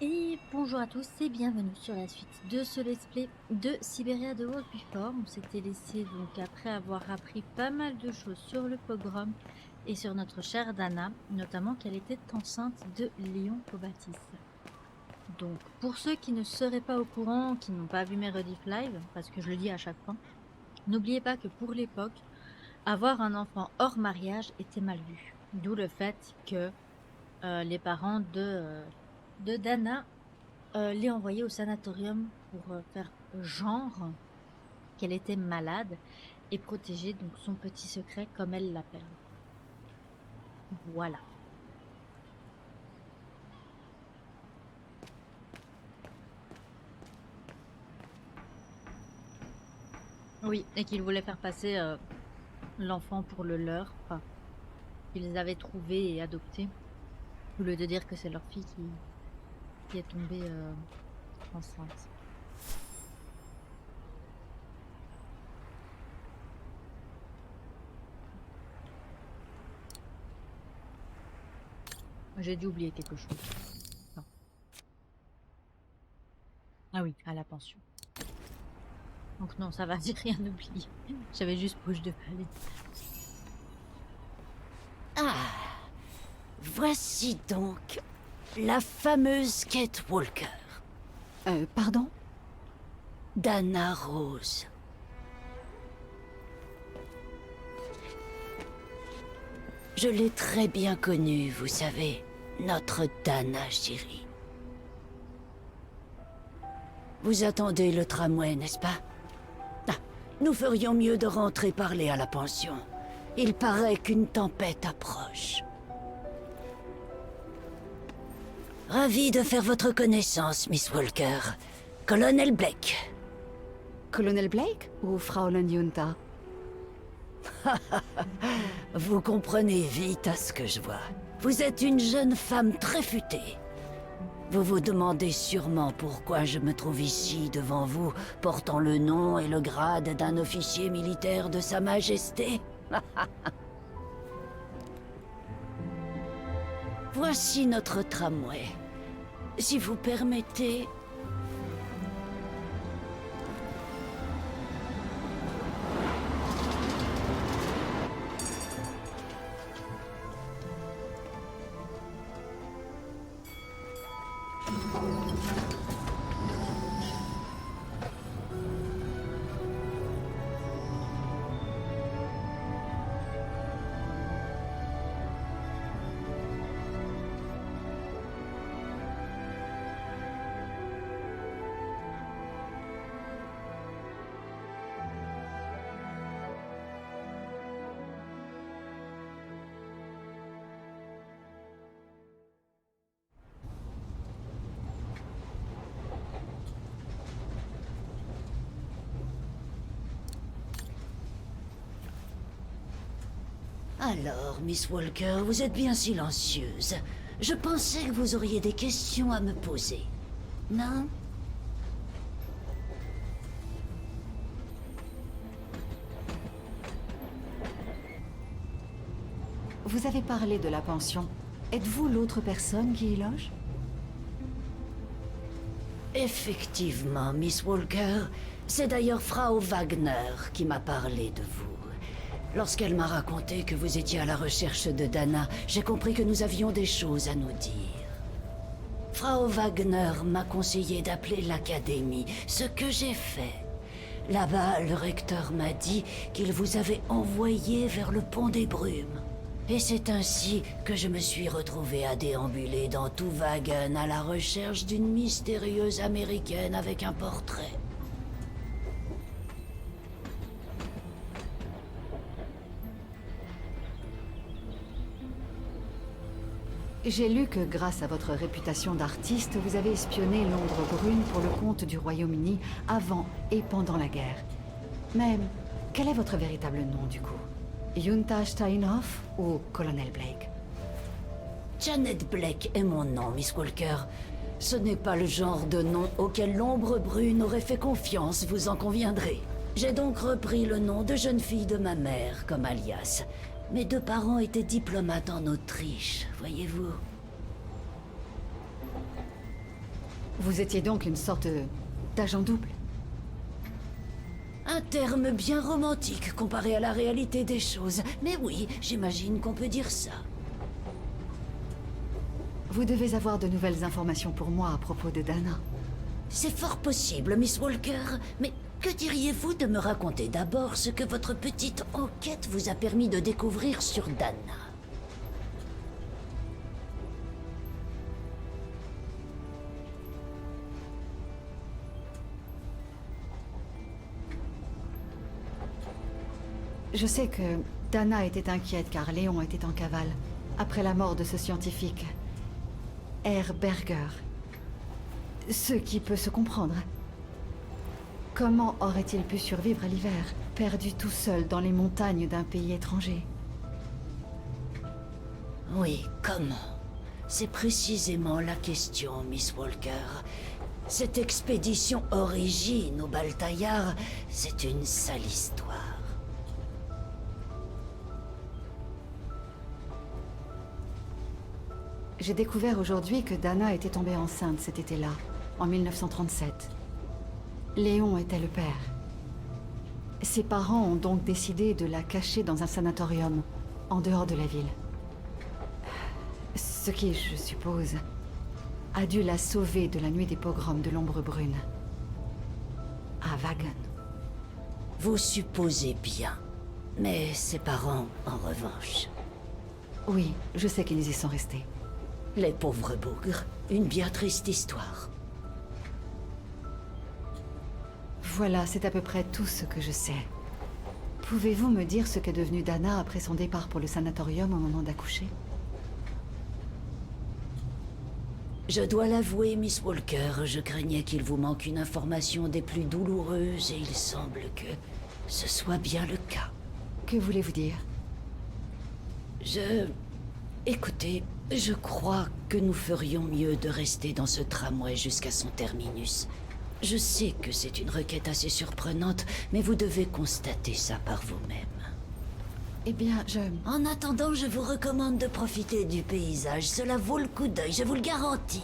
Et bonjour à tous et bienvenue sur la suite de ce let's play de Siberia The World Before. On s'était laissé donc après avoir appris pas mal de choses sur le pogrom et sur notre chère Dana, notamment qu'elle était enceinte de Léon Kovatis. Donc pour ceux qui ne seraient pas au courant, qui n'ont pas vu mes rediff live, parce que je le dis à chaque fois, n'oubliez pas que pour l'époque, avoir un enfant hors mariage était mal vu. D'où le fait que les parents de Dana l'ai envoyée au sanatorium pour faire genre qu'elle était malade et protéger donc son petit secret comme elle l'appelle. Voilà. Oui, et qu'ils voulaient faire passer l'enfant pour le leur, enfin, qu'ils avaient trouvé et adopté, au lieu de dire que c'est leur fille qui est tombée enceinte. J'ai dû oublier quelque chose. Non. Ah oui, à la pension. Donc non, ça va, j'ai rien oublié. J'avais juste proche de palais. Ah, voici donc la fameuse Kate Walker, Pardon? Dana Rose. Je l'ai très bien connue, vous savez, notre Dana chérie. Vous attendez le tramway, n'est-ce pas? Ah, nous ferions mieux de rentrer parler à la pension. Il paraît qu'une tempête approche. Ravi de faire votre connaissance, Miss Walker. Colonel Blake. Colonel Blake ou Fraulein Junta? Vous comprenez vite à ce que je vois. Vous êtes une jeune femme très futée. Vous vous demandez sûrement pourquoi je me trouve ici devant vous, portant le nom et le grade d'un officier militaire de Sa Majesté. Voici notre tramway. Si vous permettez... Alors, Miss Walker, vous êtes bien silencieuse. Je pensais que vous auriez des questions à me poser. Non? Vous avez parlé de la pension. Êtes-vous l'autre personne qui y loge? Effectivement, Miss Walker. C'est d'ailleurs Frau Wagner qui m'a parlé de vous. Lorsqu'elle m'a raconté que vous étiez à la recherche de Dana, j'ai compris que nous avions des choses à nous dire. Frau Wagner m'a conseillé d'appeler l'académie, ce que j'ai fait. Là-bas, le recteur m'a dit qu'il vous avait envoyé vers le pont des Brumes. Et c'est ainsi que je me suis retrouvé à déambuler dans tout Wagen à la recherche d'une mystérieuse américaine avec un portrait. J'ai lu que grâce à votre réputation d'artiste, vous avez espionné Londres Brune pour le compte du Royaume-Uni avant et pendant la guerre. Mais quel est votre véritable nom du coup? Junta Steinhoff ou Colonel Blake? Janet Blake est mon nom, Miss Walker. Ce n'est pas le genre de nom auquel l'ombre brune aurait fait confiance, vous en conviendrez. J'ai donc repris le nom de jeune fille de ma mère comme alias. Mes deux parents étaient diplomates en Autriche, voyez-vous. Vous étiez donc une sorte d'agent double? Un terme bien romantique comparé à la réalité des choses. Mais oui, j'imagine qu'on peut dire ça. Vous devez avoir de nouvelles informations pour moi à propos de Dana. C'est fort possible, Miss Walker, mais que diriez-vous de me raconter d'abord ce que votre petite enquête vous a permis de découvrir sur Dana? Je sais que Dana était inquiète car Léon était en cavale, après la mort de ce scientifique, R. Berger. Ce qui peut se comprendre. Comment aurait-il pu survivre à l'hiver, perdu tout seul dans les montagnes d'un pays étranger? Oui, comment? C'est précisément la question, Miss Walker. Cette expédition origine au Baltaillard, c'est une sale histoire. J'ai découvert aujourd'hui que Dana était tombée enceinte cet été-là, en 1937. Léon était le père. Ses parents ont donc décidé de la cacher dans un sanatorium, en dehors de la ville. Ce qui, je suppose, a dû la sauver de la nuit des pogroms de l'Ombre Brune. À Wagen. Vous supposez bien. Mais ses parents, en revanche... Oui, je sais qu'ils y sont restés. Les pauvres bougres. Une bien triste histoire. Voilà, c'est à peu près tout ce que je sais. Pouvez-vous me dire ce qu'est devenu Dana après son départ pour le sanatorium au moment d'accoucher? Je dois l'avouer, Miss Walker, je craignais qu'il vous manque une information des plus douloureuses et il semble que ce soit bien le cas. Que voulez-vous dire? Écoutez, je crois que nous ferions mieux de rester dans ce tramway jusqu'à son terminus. Je sais que c'est une requête assez surprenante, mais vous devez constater ça par vous-même. Eh bien, En attendant, je vous recommande de profiter du paysage. Cela vaut le coup d'œil, je vous le garantis.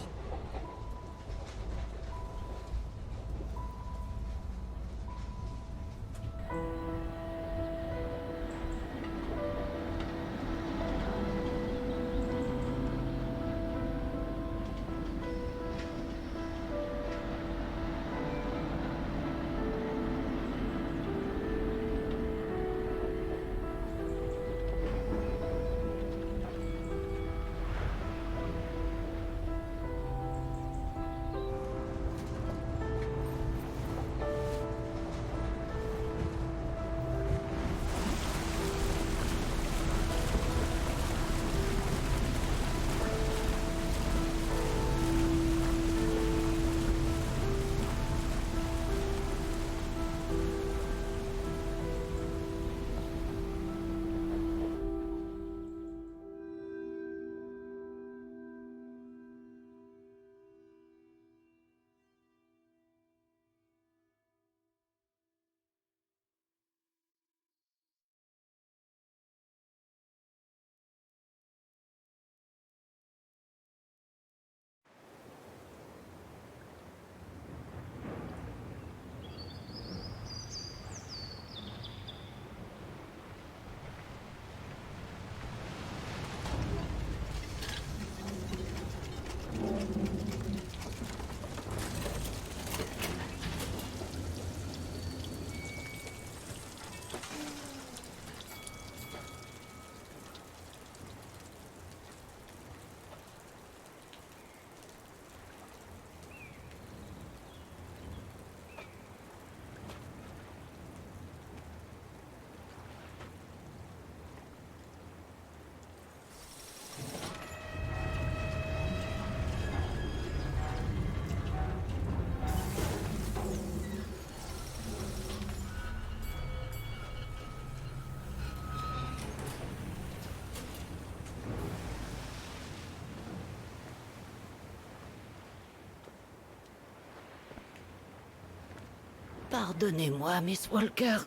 Pardonnez-moi, Miss Walker,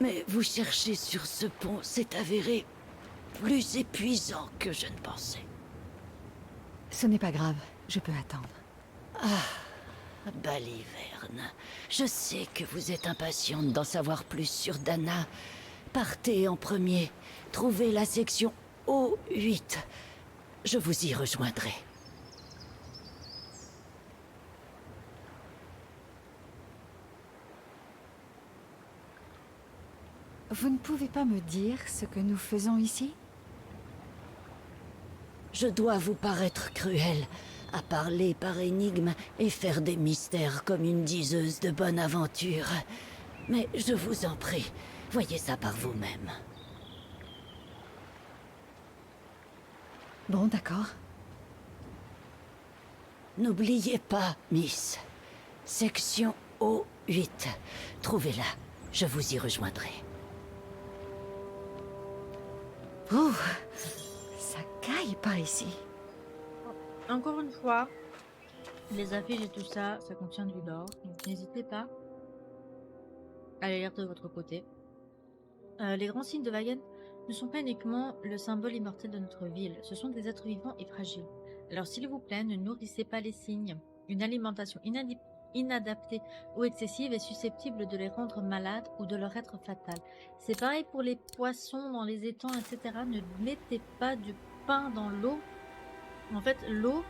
mais vous chercher sur ce pont s'est avéré plus épuisant que je ne pensais. ce n'est pas grave, je peux attendre. Baliverne, je sais que vous êtes impatiente d'en savoir plus sur Dana. Partez en premier, trouvez la section O8. Je vous y rejoindrai. Vous ne pouvez pas me dire ce que nous faisons ici? Je dois vous paraître cruel, à parler par énigme et faire des mystères comme une diseuse de bonne aventure. Mais je vous en prie, voyez ça par vous-même. Bon, d'accord. N'oubliez pas, Miss. Section O8. Trouvez-la, je vous y rejoindrai. Ouh, ça caille par ici. Encore une fois, les affiches et tout ça, ça contient du lore. Donc n'hésitez pas à les lire de votre côté. Les grands signes de Wagen ne sont pas uniquement le symbole immortel de notre ville. Ce sont des êtres vivants et fragiles. Alors s'il vous plaît, ne nourrissez pas les signes. Une alimentation inadaptée ou excessive est susceptible de les rendre malades ou de leur être fatale. C'est pareil pour les poissons dans les étangs, etc. Ne mettez pas du pain dans l'eau. En fait, le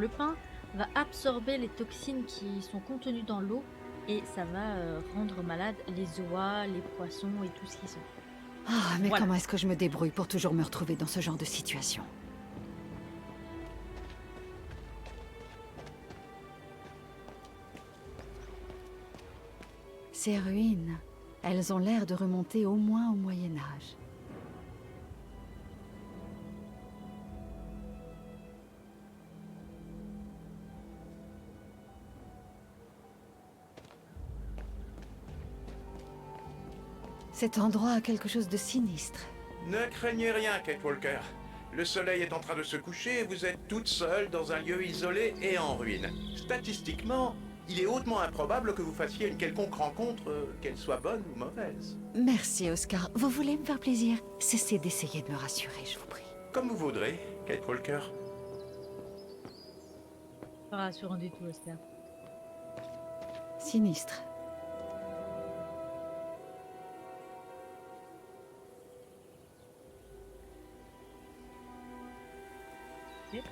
pain va absorber les toxines qui sont contenues dans l'eau et ça va rendre malade les oies, les poissons et tout ce qui sont. Ah, mais Voilà. comment est-ce que je me débrouille pour toujours me retrouver dans ce genre de situation? Ces ruines, elles ont l'air de remonter au moins au Moyen-Âge. Cet endroit a quelque chose de sinistre. Ne craignez rien, Kate Walker. Le soleil est en train de se coucher et vous êtes toute seule dans un lieu isolé et en ruine. Statistiquement, il est hautement improbable que vous fassiez une quelconque rencontre, qu'elle soit bonne ou mauvaise. Merci, Oscar. Vous voulez me faire plaisir? Cessez d'essayer de me rassurer, je vous prie. Comme vous voudrez, Kate Walker. Pas rassurant du tout, Oscar. Sinistre. Ok.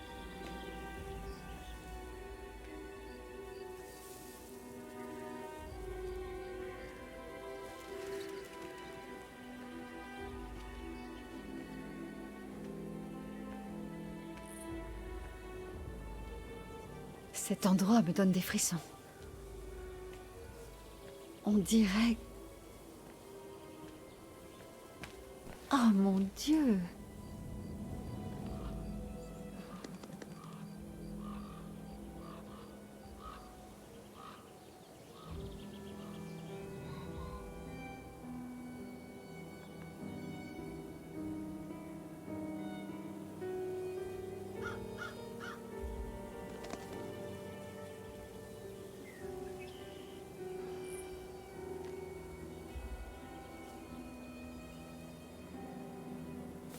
Cet endroit me donne des frissons. On dirait... Oh mon Dieu!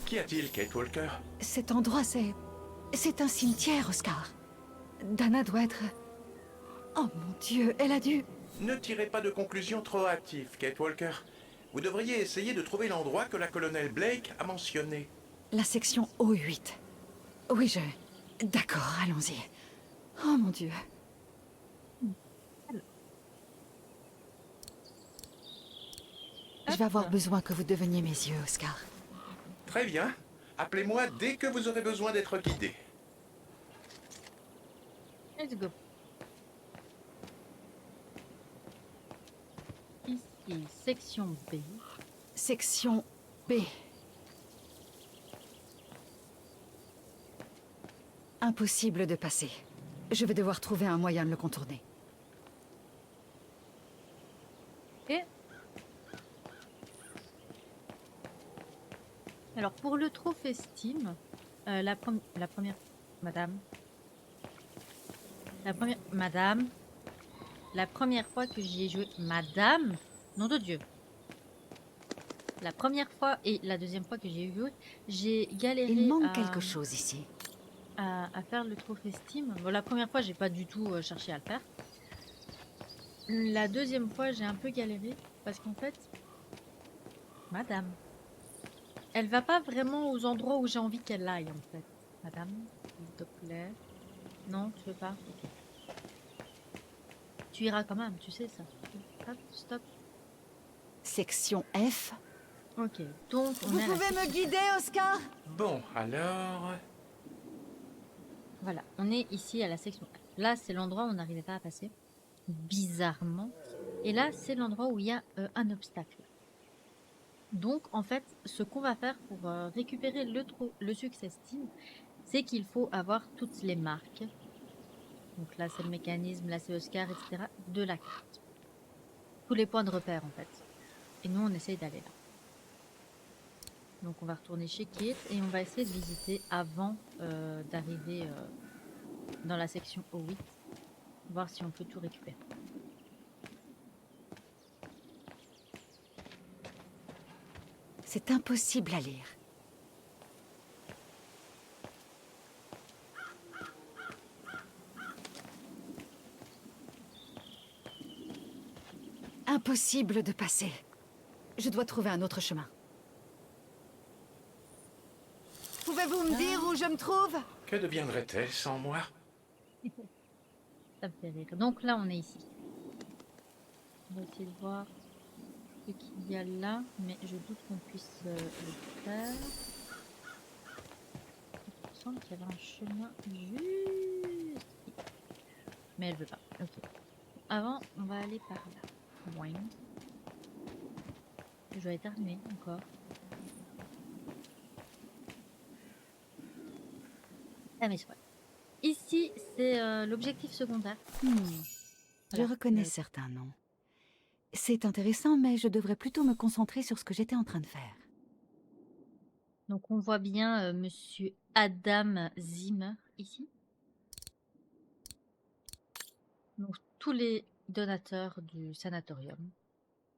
Qu'y a-t-il, Kate Walker? Cet endroit, c'est... C'est un cimetière, Oscar. Dana doit être... Oh mon Dieu, elle a dû... Ne tirez pas de conclusions trop hâtives, Kate Walker. Vous devriez essayer de trouver l'endroit que la colonelle Blake a mentionné. La section O8. Oui, je... D'accord, allons-y. Oh mon Dieu. Je vais avoir besoin que vous deveniez mes yeux, Oscar. Très bien. Appelez-moi dès que vous aurez besoin d'être guidé. Let's go. Ici, section B. Section B. Impossible de passer. Je vais devoir trouver un moyen de le contourner. Ok. Alors pour le trophée Steam, la première... Madame. La première fois que j'y ai joué... Madame. Nom de Dieu. La première fois et la deuxième fois que j'y ai joué, j'ai galéré Il manque quelque chose ici. à faire le trophée Steam. Bon, la première fois, j'ai pas du tout cherché à le faire. La deuxième fois, j'ai un peu galéré parce qu'en fait, madame, elle va pas vraiment aux endroits où j'ai envie qu'elle aille en fait. Madame, s'il te plaît. Non, tu veux pas? Ok. Tu iras quand même, tu sais ça. Hop, stop. Section F. Ok, donc on Vous est à la pouvez me section- guider, Oscar? Bon, alors... Voilà, on est ici à la section F. Là, c'est l'endroit où on n'arrivait pas à passer, bizarrement. Et là, c'est l'endroit où il y a un obstacle. Donc, en fait, ce qu'on va faire pour récupérer le success team, c'est qu'il faut avoir toutes les marques. Donc là, c'est le mécanisme, là, c'est Oscar, etc. de la carte. Tous les points de repère, en fait. Et nous, on essaye d'aller là. Donc, on va retourner chez Kit et on va essayer de visiter avant d'arriver dans la section O8. Voir si on peut tout récupérer. C'est impossible à lire. Impossible de passer. Je dois trouver un autre chemin. Pouvez-vous me dire où je me trouve? Que deviendrait-elle sans moi? Ça me fait rire. Donc là, on est ici. On va essayer de voir ce qu'il y a là, mais je doute qu'on puisse le faire. Il me semble qu'il y avait un chemin juste ici. Mais elle veut pas. Ok. Avant, on va aller par là. Boing. Je dois éternuer encore. Ah mais c'est vrai. Ici, c'est l'objectif secondaire. Je Voilà. reconnais certains noms. C'est intéressant, mais je devrais plutôt me concentrer sur ce que j'étais en train de faire. Donc on voit bien Monsieur Adam Zimmer ici. Donc tous les donateurs du sanatorium.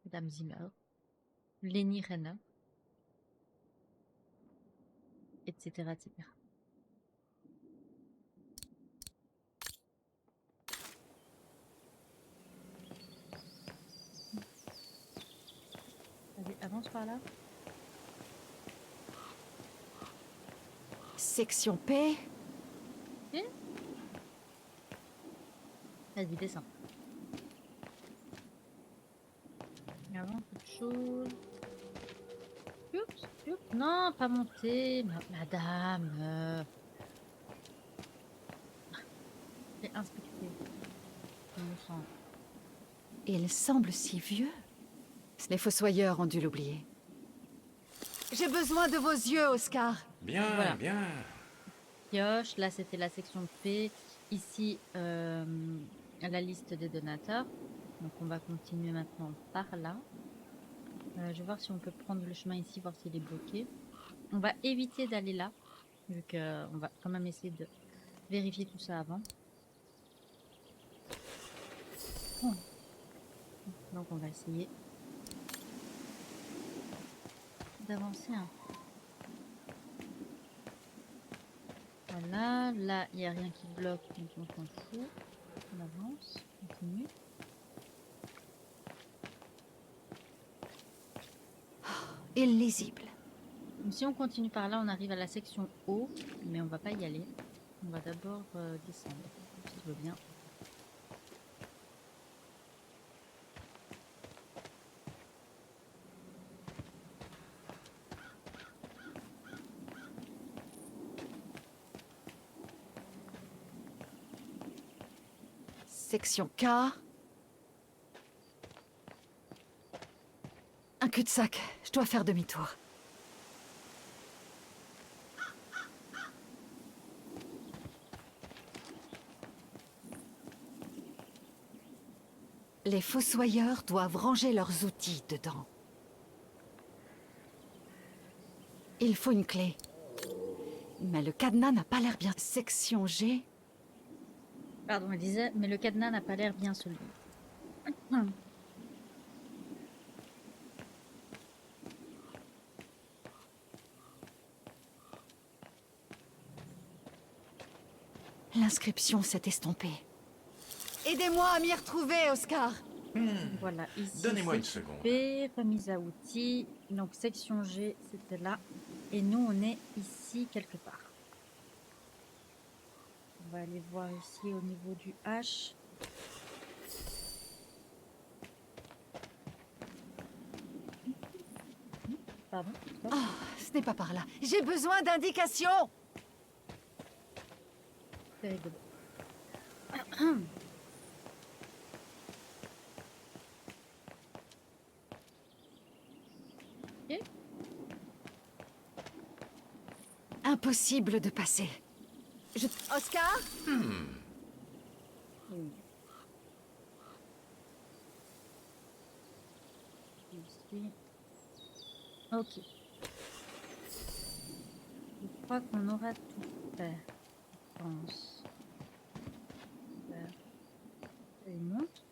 Madame Zimmer, Leni Renner, etc., etc. Allez, avance par là. Section P. Vas-y, descends. Il y a vraiment peu de choses. Oups, oups. Non, pas monter. Madame. J'ai inspecté. On me sent. Il semble si vieux. Les fossoyeurs ont dû l'oublier. J'ai besoin de vos yeux, Oscar. Bien, Voilà. bien. Pioche. Là, c'était la section P. Ici, la liste des donateurs. Donc, on va continuer maintenant par là. Je vais voir si on peut prendre le chemin ici, voir s'il est bloqué. On va éviter d'aller là, vu qu'on va quand même essayer de vérifier tout ça avant. Oh. Donc, on va essayer d'avancer un peu. Voilà, là, il n'y a rien qui bloque, donc on s'en fout. On avance, on continue. Illisible. Donc, si on continue par là, on arrive à la section O, mais on va pas y aller. On va d'abord descendre, si tu veux bien. Section K. Un cul-de-sac. Je dois faire demi-tour. Les fossoyeurs doivent ranger leurs outils dedans. Il faut une clé. Mais le cadenas n'a pas l'air bien. Section G. Pardon, elle disait, mais le cadenas n'a pas l'air bien solide. L'inscription s'est estompée. Aidez-moi à m'y retrouver, Oscar. Voilà, ici Donnez-moi une c'est seconde. coupé, remise à outils. Donc section G, c'était là. Et nous, on est ici quelque part. On va aller voir ici au niveau du H. Pardon, stop. Oh, ce n'est pas par là. J'ai besoin d'indications. C'est rigolo. Ok. Impossible de passer. Oscar? Oui. Ici. Ok. Je crois qu'on aura tout fait. Je pense. Faire. Ça y monte.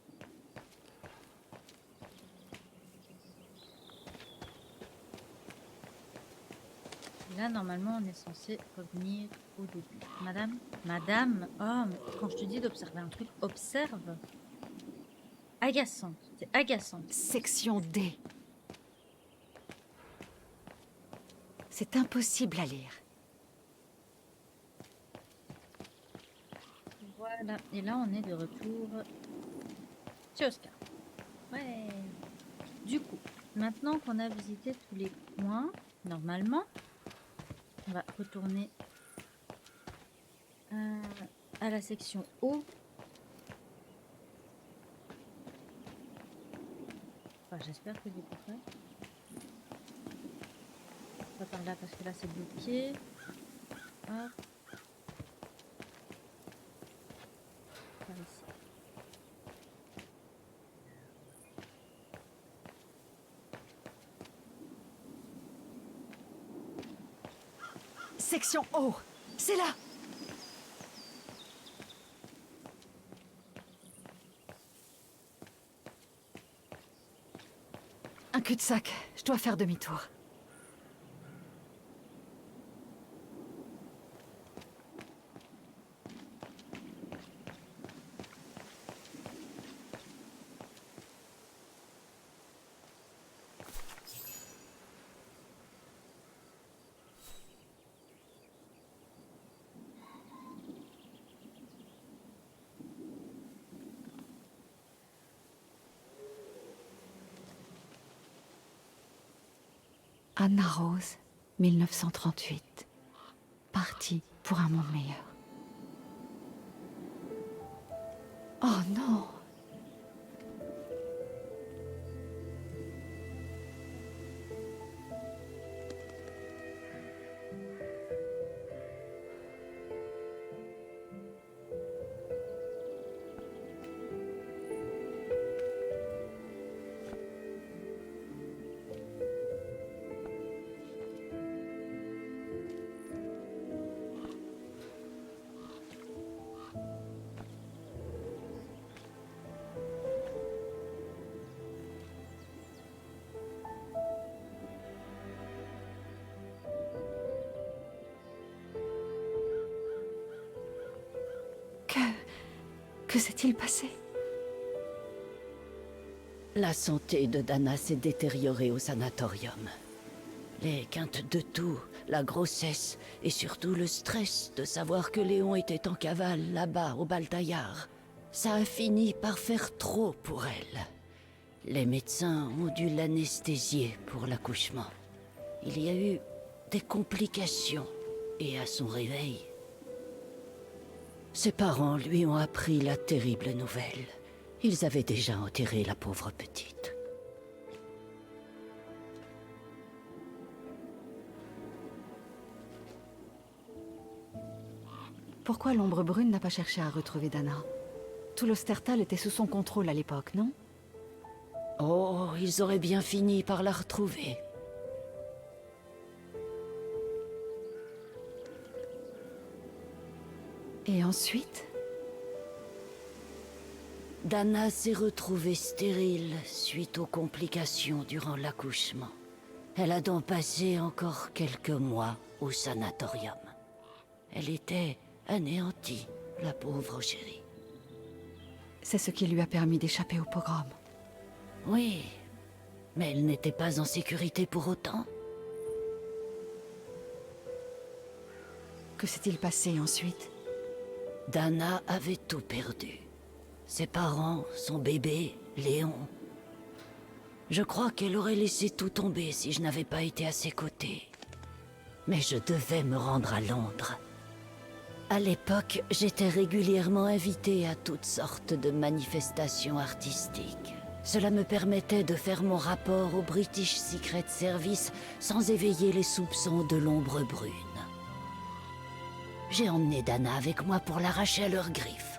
Et là, normalement, on est censé revenir au début. Madame? Madame? Oh, mais quand je te dis d'observer un truc, observe. Agaçante. C'est agaçant. Section D. C'est impossible à lire. Voilà. Et là, on est de retour chez Oscar. Ouais. Du coup, maintenant qu'on a visité tous les points, normalement, on va retourner à la section O. Enfin, j'espère que j'ai tout fait. Pas par là parce que là c'est bloqué. Hop. Par ici. Section O. C'est là. Un cul-de-sac. Je dois faire demi-tour. Anna Rose, 1938. Partie pour un monde meilleur. Oh non! Que s'est-il passé? La santé de Dana s'est détériorée au sanatorium. Les quintes de toux, la grossesse et surtout le stress de savoir que Léon était en cavale là-bas au Baltaillard. Ça a fini par faire trop pour elle. Les médecins ont dû l'anesthésier pour l'accouchement. Il y a eu des complications et à son réveil, ses parents lui ont appris la terrible nouvelle. Ils avaient déjà enterré la pauvre petite. Pourquoi l'ombre brune n'a pas cherché à retrouver Dana? Tout l'Ostertal était sous son contrôle à l'époque, non? Oh, ils auraient bien fini par la retrouver. Et ensuite? Dana s'est retrouvée stérile suite aux complications durant l'accouchement. Elle a donc passé encore quelques mois au sanatorium. Elle était anéantie, la pauvre chérie. C'est ce qui lui a permis d'échapper au pogrom. Oui, mais elle n'était pas en sécurité pour autant. Que s'est-il passé ensuite? Dana avait tout perdu. Ses parents, son bébé, Léon. Je crois qu'elle aurait laissé tout tomber si je n'avais pas été à ses côtés. Mais je devais me rendre à Londres. À l'époque, j'étais régulièrement invitée à toutes sortes de manifestations artistiques. Cela me permettait de faire mon rapport au British Secret Service sans éveiller les soupçons de l'ombre brune. J'ai emmené Dana avec moi pour l'arracher à leurs griffes.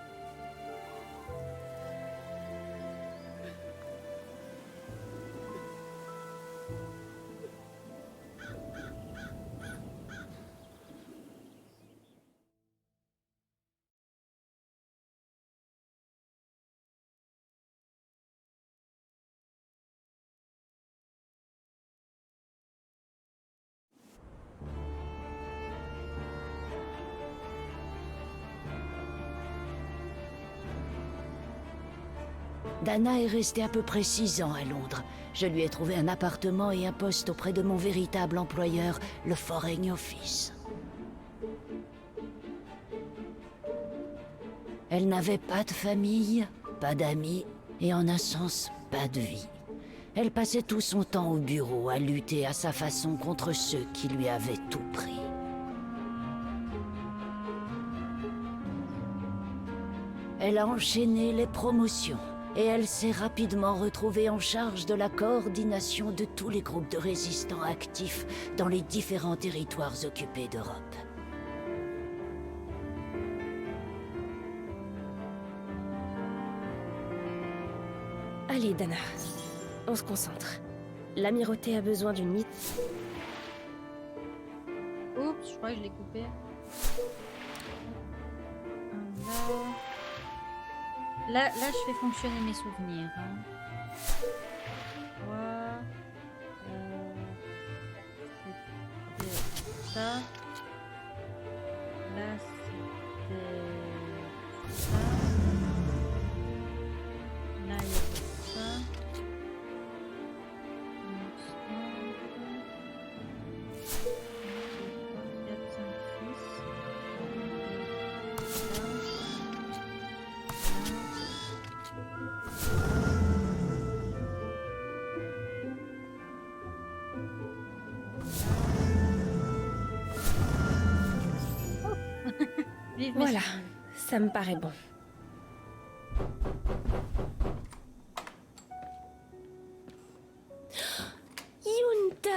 Dana est restée à peu près 6 ans à Londres. Je lui ai trouvé un appartement et un poste auprès de mon véritable employeur, le Foreign Office. Elle n'avait pas de famille, pas d'amis, et en un sens, pas de vie. Elle passait tout son temps au bureau à lutter à sa façon contre ceux qui lui avaient tout pris. Elle a enchaîné les promotions. Et elle s'est rapidement retrouvée en charge de la coordination de tous les groupes de résistants actifs dans les différents territoires occupés d'Europe. Allez, Dana, on se concentre. L'amirauté a besoin d'une mise. Oups, je crois que je l'ai coupé. Là, je fais fonctionner mes souvenirs. Hein. C'était ça. Là, c'était ça. Là, il y avait ça. 4, 5, 6. Voilà, ça me paraît bon. Yunta!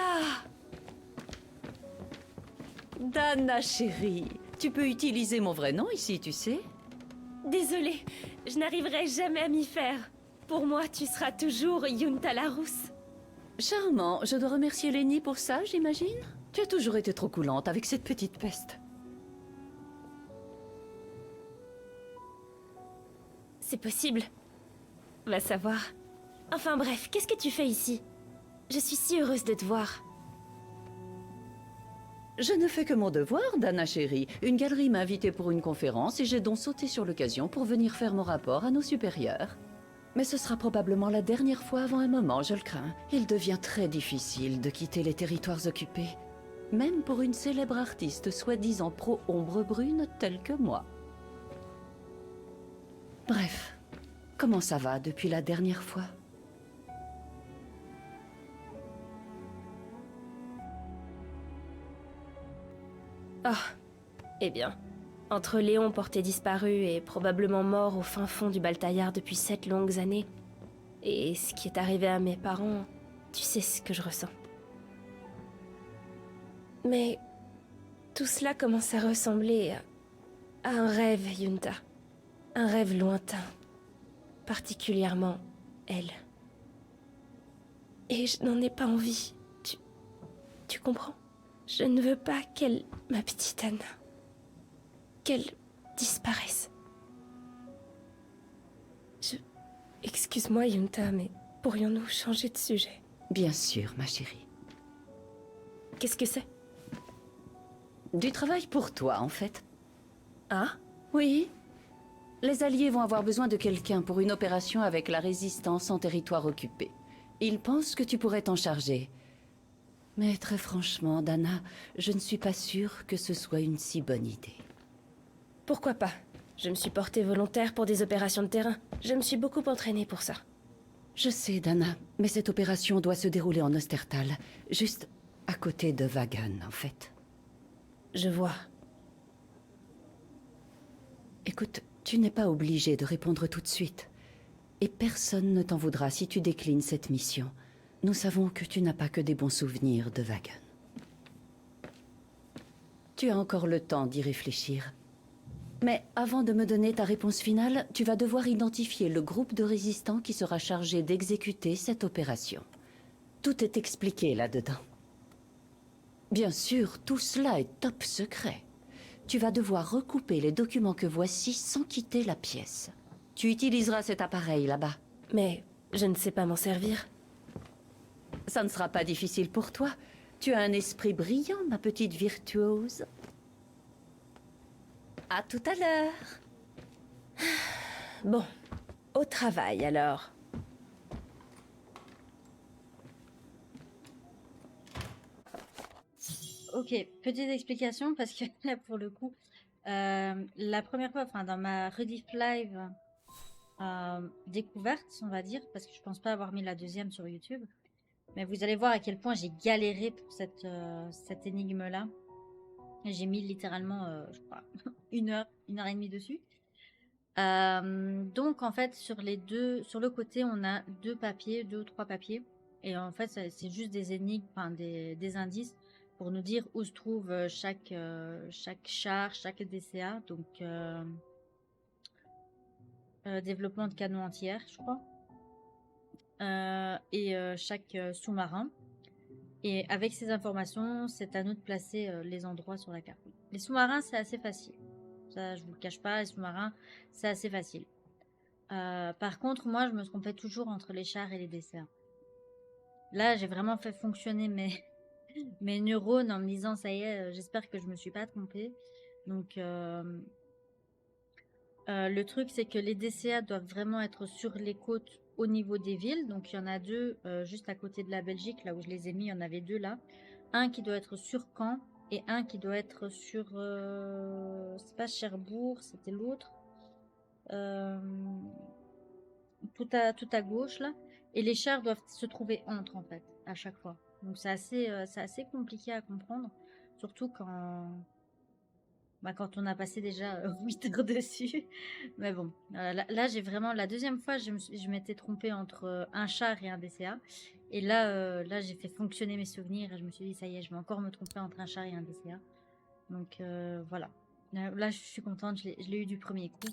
Dana, chérie, tu peux utiliser mon vrai nom ici, tu sais? Désolée, je n'arriverai jamais à m'y faire. Pour moi, tu seras toujours Yunta la rousse. Charmant, je dois remercier Lenny pour ça, j'imagine? Tu as toujours été trop coulante avec cette petite peste. C'est possible. Va savoir. Enfin bref, qu'est-ce que tu fais ici? Je suis si heureuse de te voir. Je ne fais que mon devoir, Dana chérie. Une galerie m'a invitée pour une conférence et j'ai donc sauté sur l'occasion pour venir faire mon rapport à nos supérieurs. Mais ce sera probablement la dernière fois avant un moment, je le crains. Il devient très difficile de quitter les territoires occupés. Même pour une célèbre artiste soi-disant pro-ombre brune telle que moi. Bref, comment ça va depuis la dernière fois? Ah, eh bien, entre Léon porté disparu et probablement mort au fin fond du Baltaillard depuis 7 longues années, et ce qui est arrivé à mes parents, tu sais ce que je ressens. Mais tout cela commence à ressembler à un rêve, Yunta. Un rêve lointain. Particulièrement elle. Et je n'en ai pas envie. Tu comprends? Je ne veux pas qu'elle, ma petite Anna, qu'elle disparaisse. Excuse-moi, Yunta, mais pourrions-nous changer de sujet? Bien sûr, ma chérie. Qu'est-ce que c'est? Du travail pour toi, en fait. Ah? Oui. Les Alliés vont avoir besoin de quelqu'un pour une opération avec la résistance en territoire occupé. Ils pensent que tu pourrais t'en charger. Mais très franchement, Dana, je ne suis pas sûre que ce soit une si bonne idée. Pourquoi pas? Je me suis portée volontaire pour des opérations de terrain. Je me suis beaucoup entraînée pour ça. Je sais, Dana, mais cette opération doit se dérouler en Ostertal, juste à côté de Wagen, en fait. Je vois. Écoute, tu n'es pas obligé de répondre tout de suite. Et personne ne t'en voudra si tu déclines cette mission. Nous savons que tu n'as pas que des bons souvenirs de Wagen. Tu as encore le temps d'y réfléchir. Mais avant de me donner ta réponse finale, tu vas devoir identifier le groupe de résistants qui sera chargé d'exécuter cette opération. Tout est expliqué là-dedans. Bien sûr, tout cela est top secret. Tu vas devoir recouper les documents que voici sans quitter la pièce. Tu utiliseras cet appareil là-bas. Mais je ne sais pas m'en servir. Ça ne sera pas difficile pour toi. Tu as un esprit brillant, ma petite virtuose. À tout à l'heure. Bon, au travail alors. Ok, petite explication parce que là pour le coup, la première fois, enfin dans ma rediff live découverte, on va dire, parce que je pense pas avoir mis la deuxième sur YouTube, mais vous allez voir à quel point j'ai galéré pour cette énigme-là. J'ai mis littéralement, je crois, une heure et demie dessus. Donc en fait sur le côté on a deux ou trois papiers, et en fait c'est juste des énigmes, enfin des indices pour nous dire où se trouve chaque char, chaque DCA, donc développement de canon anti-air, je crois, et chaque sous-marin. Et avec ces informations, c'est à nous de placer les endroits sur la carte. Les sous-marins, c'est assez facile. Ça, je vous le cache pas, les sous-marins, c'est assez facile. Par contre, moi, je me trompais toujours entre les chars et les DCA. Là, j'ai vraiment fait fonctionner mes neurones en me disant, ça y est, j'espère que je me suis pas trompée. Donc, le truc, c'est que les DCA doivent vraiment être sur les côtes au niveau des villes. Donc, il y en a deux juste à côté de la Belgique, là où je les ai mis, il y en avait deux là. Un qui doit être sur Caen et un qui doit être sur... c'est pas Cherbourg, c'était l'autre. Tout à gauche là. Et les chars doivent se trouver entre, en fait, à chaque fois. Donc, c'est assez compliqué à comprendre. Surtout quand on a passé déjà 8 heures dessus. Mais bon, là j'ai vraiment, la deuxième fois, je m'étais trompée entre un char et un DCA. Et là j'ai fait fonctionner mes souvenirs et je me suis dit, ça y est, je vais encore me tromper entre un char et un DCA. Donc voilà. Là je suis contente, je l'ai eu du premier coup.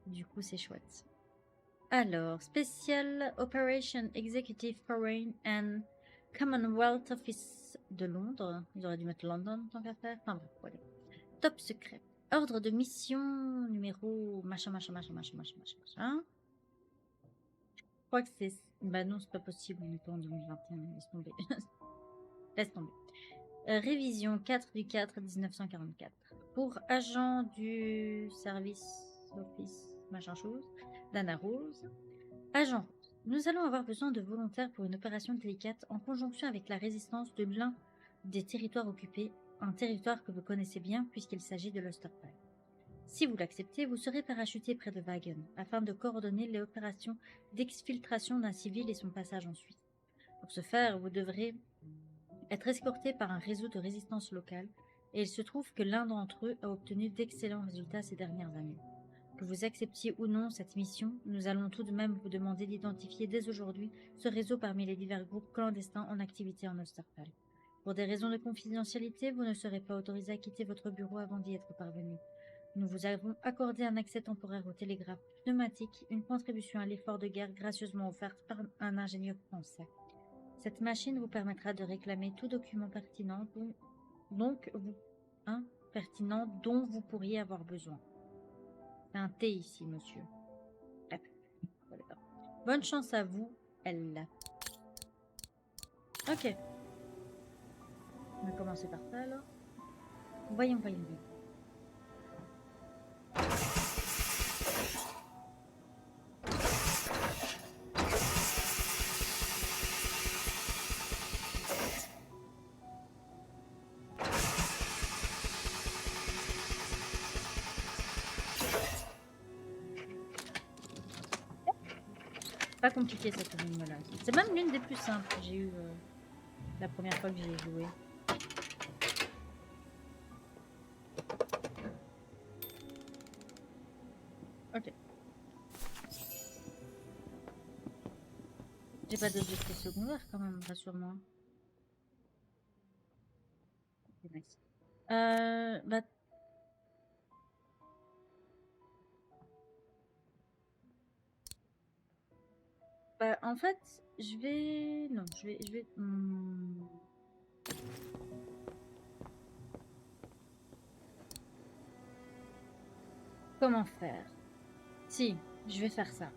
Du coup c'est chouette. Alors, Special Operation Executive Foreign and Commonwealth Office de Londres. Ils auraient dû mettre London tant qu'à faire. Enfin bref, voilà. Top secret. Ordre de mission numéro machin. Je crois que c'est... Bah non, c'est pas possible, on est pas en 2021, laisse tomber. Laisse tomber. Révision 4 du 4 1944. Pour agent du service office machin chose, Dana Rose. Agent Rose. Nous allons avoir besoin de volontaires pour une opération délicate en conjonction avec la résistance de l'un des territoires occupés, un territoire que vous connaissez bien puisqu'il s'agit de l'Ostertal. Si vous l'acceptez, vous serez parachuté près de Wagen afin de coordonner les opérations d'exfiltration d'un civil et son passage ensuite. Pour ce faire, vous devrez être escorté par un réseau de résistance locale, et il se trouve que l'un d'entre eux a obtenu d'excellents résultats ces dernières années. Que vous acceptiez ou non cette mission, nous allons tout de même vous demander d'identifier dès aujourd'hui ce réseau parmi les divers groupes clandestins en activité en Ostertal. Pour des raisons de confidentialité, vous ne serez pas autorisé à quitter votre bureau avant d'y être parvenu. Nous vous avons accordé un accès temporaire au télégraphe pneumatique, une contribution à l'effort de guerre gracieusement offerte par un ingénieur français. Cette machine vous permettra de réclamer tout document pertinent dont vous pourriez avoir besoin. C'est un T ici, monsieur. Bonne chance à vous, elle. Ok. On va commencer par ça alors. Voyons. pas compliqué cette énigme-là. C'est même l'une des plus simples que j'ai eues la première fois que j'y ai joué. Ok. J'ai pas d'objectif secondaire quand même, rassure-moi. Ok, nice. Bah... Bah, en fait, je vais... Non, je vais... Comment faire? Si, je vais faire ça.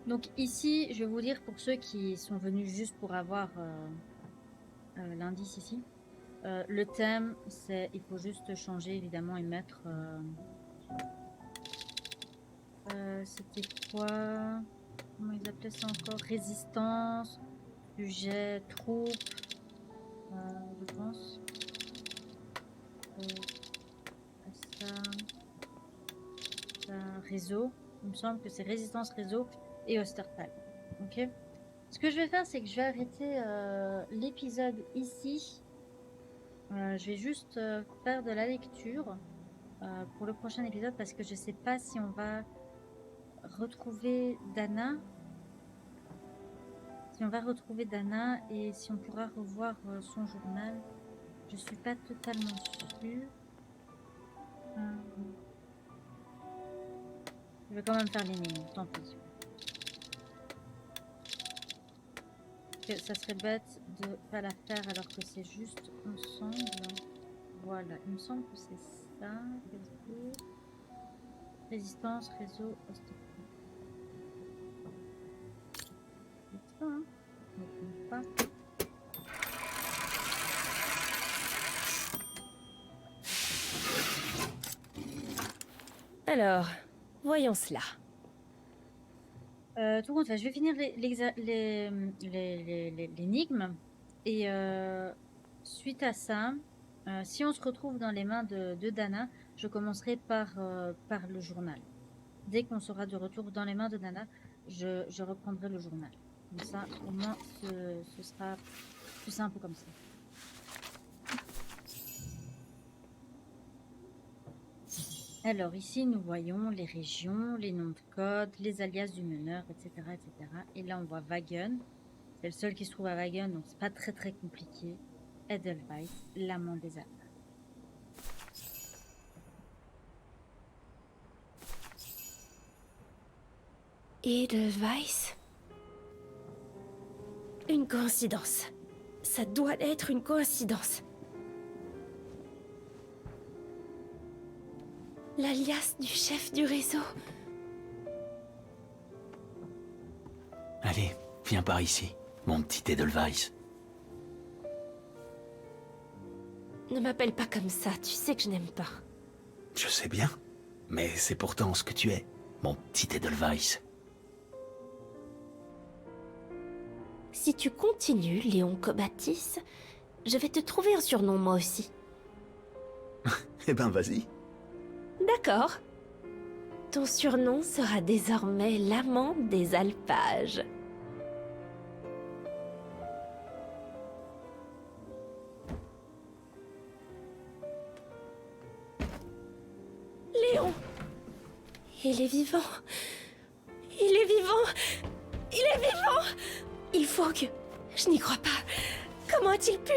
Donc ici, je vais vous dire pour ceux qui sont venus juste pour avoir l'indice ici. Le thème, c'est... Il faut juste changer évidemment et mettre... c'était quoi? Comment ils appelaient ça encore? Résistance, sujet, troupe, je pense. Ça, réseau. Il me semble que c'est résistance réseau et Ostertal. Ok. Ce que je vais faire, c'est que je vais arrêter l'épisode ici. Je vais juste faire de la lecture pour le prochain épisode parce que je sais pas si on va retrouver Dana. Si on va retrouver Dana et si on pourra revoir son journal. Je suis pas totalement sûre. Je vais quand même faire l'énigme, tant pis. Ça serait bête de pas la faire alors que c'est juste ensemble. Voilà, il me semble que c'est ça. Réseau. Résistance, réseau, Ostertal. C'est ça, hein? Je ne me trompe pas. Alors, voyons cela. Tout compte fait, je vais finir l'énigme. Et suite à ça, si on se retrouve dans les mains de Dana, je commencerai par le journal. Dès qu'on sera de retour dans les mains de Dana, je reprendrai le journal. Comme ça, au moins, ce sera plus simple comme ça. Alors ici, nous voyons les régions, les noms de code, les alias du meneur, etc., etc. Et là, on voit Wagen. C'est le seul qui se trouve à Wagen, donc c'est pas très très compliqué. Edelweiss, l'amant des Alpes. Edelweiss? Une coïncidence. Ça doit être une coïncidence. L'alias du chef du réseau. Allez, viens par ici, mon petit Edelweiss. Ne m'appelle pas comme ça, tu sais que je n'aime pas. Je sais bien, mais c'est pourtant ce que tu es, mon petit Edelweiss. Si tu continues, Léon Cobatis, je vais te trouver un surnom moi aussi. Eh ben vas-y. D'accord. Ton surnom sera désormais l'amant des alpages. Léon! Il est vivant. Il est vivant. Il est vivant. Il faut que... Je n'y crois pas. Comment a-t-il pu...